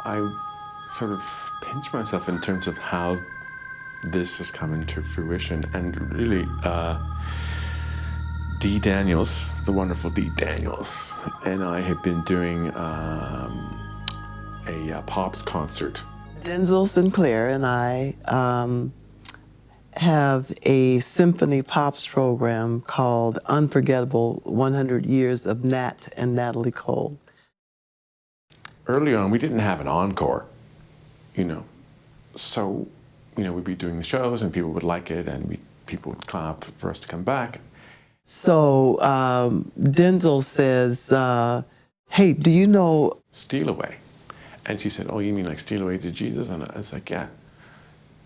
I sort of pinch myself in terms of how this has come into fruition. And really, Dee Daniels, the wonderful Dee Daniels, and I have been doing a pops concert. Denzal, Sinclaire, and I have a symphony pops program called Unforgettable 100 Years of Nat and Natalie Cole. Early on, we didn't have an encore, so, we'd be doing the shows and people would like it and people would clap for us to come back. So Denzal says, hey, do you know Steal Away? And she said, oh, you mean like Steal Away to Jesus? And I was like, yeah.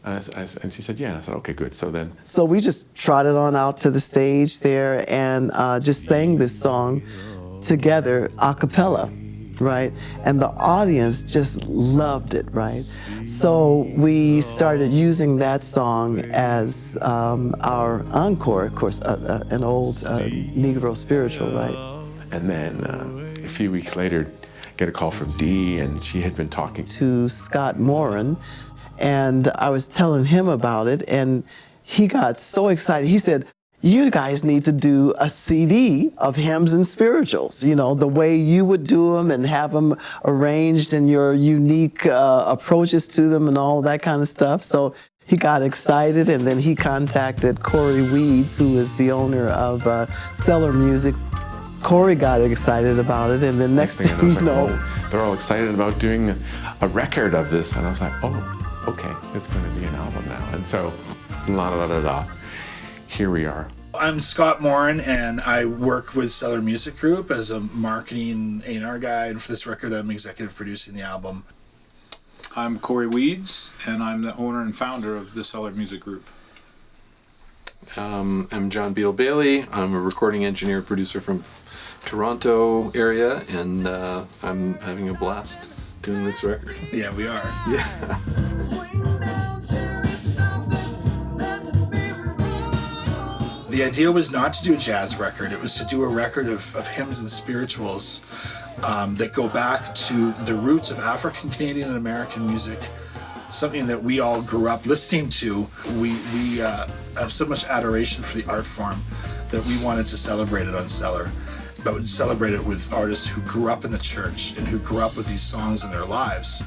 And she said, yeah. And I said, okay, good. So we just trotted on out to the stage there and just sang this song together a cappella, right? And the audience just loved it, right? So we started using that song as our encore, of course, an old Negro spiritual, right? And then a few weeks later, get a call from Dee, and she had been talking to Scott Moran, and I was telling him about it, and he got so excited. He said, you guys need to do a CD of hymns and spirituals, the way you would do them and have them arranged and your unique approaches to them and all that kind of stuff. So he got excited, and then he contacted Corey Weeds, who is the owner of Cellar Music. Corey got excited about it, and then next thing you know, they're all excited about doing a record of this, and I was like, oh, okay, it's going to be an album now. And so, here we are. I'm Scott Moran, and I work with Cellar Music Group as a marketing A&R guy, and for this record, I'm executive producing the album. I'm Corey Weeds, and I'm the owner and founder of the Cellar Music Group. I'm John Beadle Bailey. I'm a recording engineer, producer from Toronto area, and I'm having a blast doing this record. Yeah, we are. Yeah. The idea was not to do a jazz record. It was to do a record of hymns and spirituals that go back to the roots of African, Canadian, and American music, something that we all grew up listening to. We have so much adoration for the art form that we wanted to celebrate it on Cellar, but celebrate it with artists who grew up in the church and who grew up with these songs in their lives.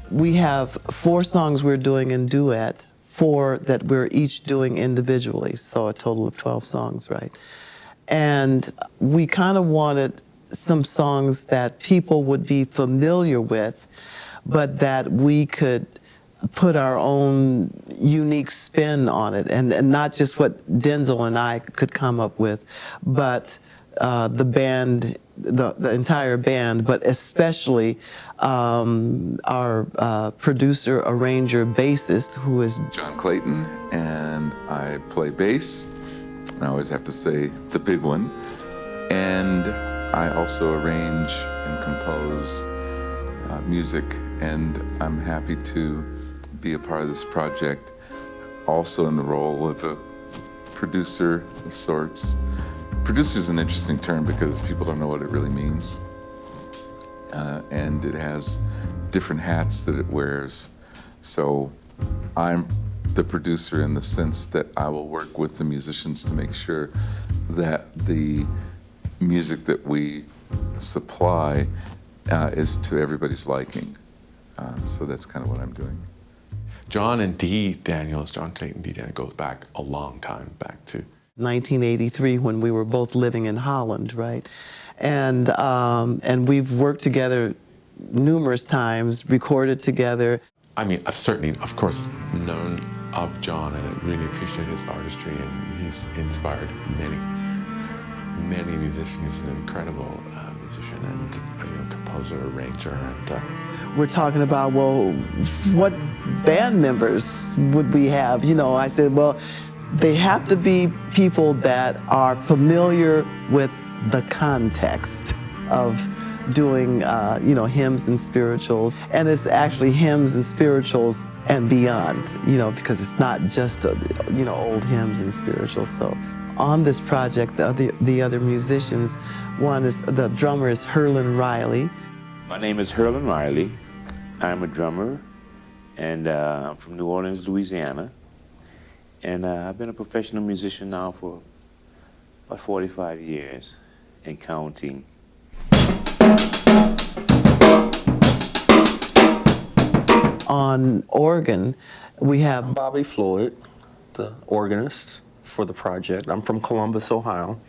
We have 4 songs we're doing in duet, 4 that we're each doing individually, so a total of 12 songs, right? And we kind of wanted some songs that people would be familiar with, but that we could put our own unique spin on it, and not just what Denzal and I could come up with, but the band, the entire band, but especially our producer, arranger, bassist, who is John Clayton, and I play bass. I always have to say the big one. And I also arrange and compose music, and I'm happy to be a part of this project, also in the role of a producer of sorts. Producer is an interesting term because people don't know what it really means. And it has different hats that it wears. So I'm the producer in the sense that I will work with the musicians to make sure that the music that we supply is to everybody's liking. So that's kind of what I'm doing. John and Dee Daniels, John Clayton, Dee Daniels, goes back a long time, back to 1983, when we were both living in Holland, right? And we've worked together numerous times, recorded together. I mean, I've certainly, of course, known of John, and I really appreciate his artistry, and he's inspired many musicians. He's an incredible musician and composer, arranger, and we're talking about, well, what band members would we have? I said, well, they have to be people that are familiar with the context of doing, hymns and spirituals. And it's actually hymns and spirituals and beyond, because it's not just, old hymns and spirituals. So on this project, the other musicians, one is, the drummer is Herlin Riley. My name is Herlin Riley. I'm a drummer, and I'm from New Orleans, Louisiana. And I've been a professional musician now for about 45 years and counting. On organ, we have Bobby Floyd, the organist for the project. I'm from Columbus, Ohio.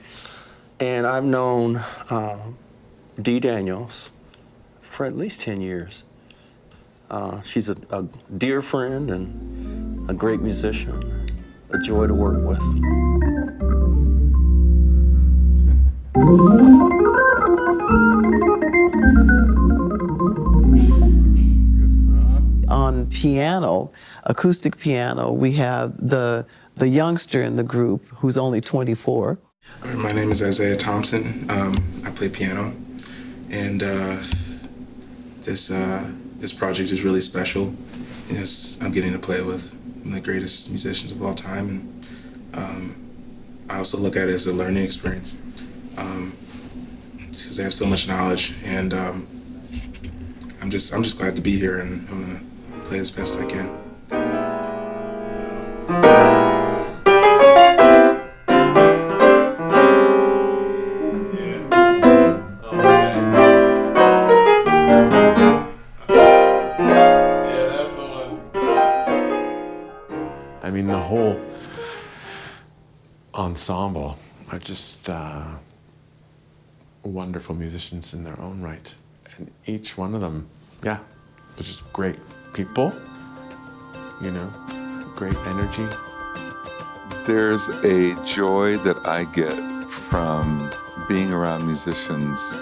And I've known Dee Daniels for at least 10 years. She's a dear friend and a great musician, a joy to work with. on piano, acoustic piano, we have the youngster in the group who's only 24. My name is Isaiah Thompson. I play piano, and this project is really special. Yes, I'm getting to play with the greatest musicians of all time, and I also look at it as a learning experience because they have so much knowledge, and I'm just glad to be here, and I'm gonna play as best I can. I mean, the whole ensemble are just wonderful musicians in their own right. And each one of them, yeah, they're just great people, you know, great energy. There's a joy that I get from being around musicians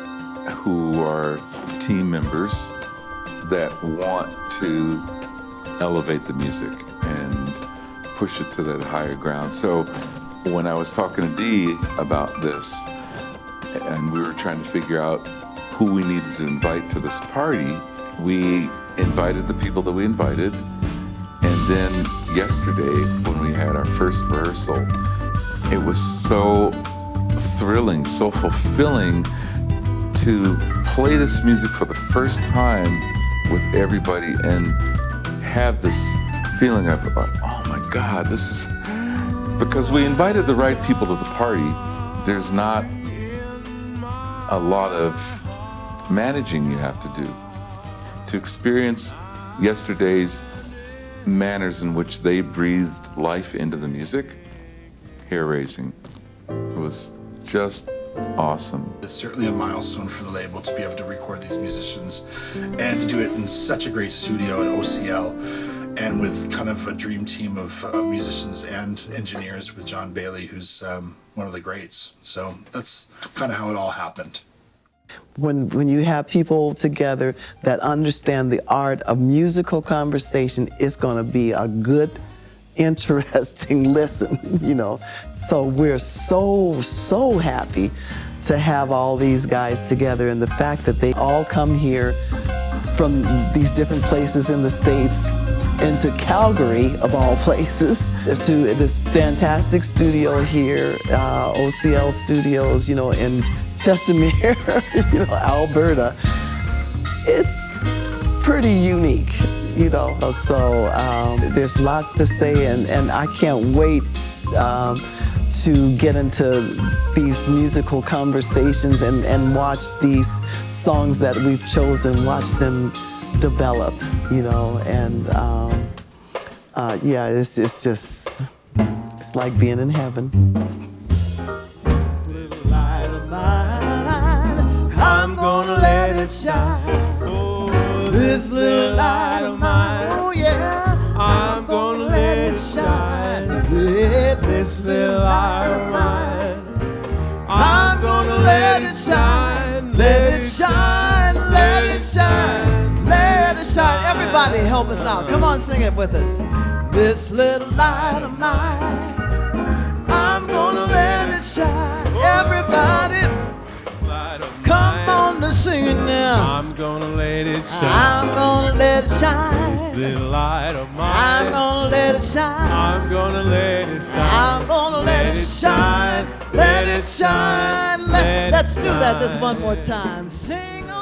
who are team members that want to elevate the music and push it to that higher ground. So when I was talking to Dee about this, and we were trying to figure out who we needed to invite to this party, we invited the people that we invited. And then yesterday, when we had our first rehearsal, it was so thrilling, so fulfilling to play this music for the first time with everybody and have this feeling of like, oh my God, this is, because we invited the right people to the party. There's not a lot of managing you have to do. To experience yesterday's manners in which they breathed life into the music, hair-raising. It was just awesome. It's certainly a milestone for the label to be able to record these musicians and to do it in such a great studio at OCL, and with kind of a dream team of musicians and engineers with John Bailey, who's one of the greats. So that's kind of how it all happened. When you have people together that understand the art of musical conversation, it's going to be a good, interesting listen, you know. So we're so happy to have all these guys together, and the fact that they all come here from these different places in the States into Calgary, of all places, to this fantastic studio here, OCL Studios, you know, in Chestermere, you know, Alberta. It's pretty unique, you know. So there's lots to say, and I can't wait to get into these musical conversations and watch these songs that we've chosen, watch them develop, you know, and yeah, it's just, it's like being in heaven. This little light of mine, I'm gonna let it shine. Oh, this little light of mine, oh yeah, I'm gonna let it shine. With this little light of mine, I'm gonna let it shine, let it shine, let it shine, let it shine. Everybody help us out. Come on, sing it with us. This little light of mine, I'm gonna let it shine. Everybody, come on and sing it now. I'm gonna let it shine. I'm gonna let it shine. This little light of mine, I'm gonna let it shine. I'm gonna let it shine. I'm gonna let it shine. Let it shine. Let's do that just one more time. Sing on.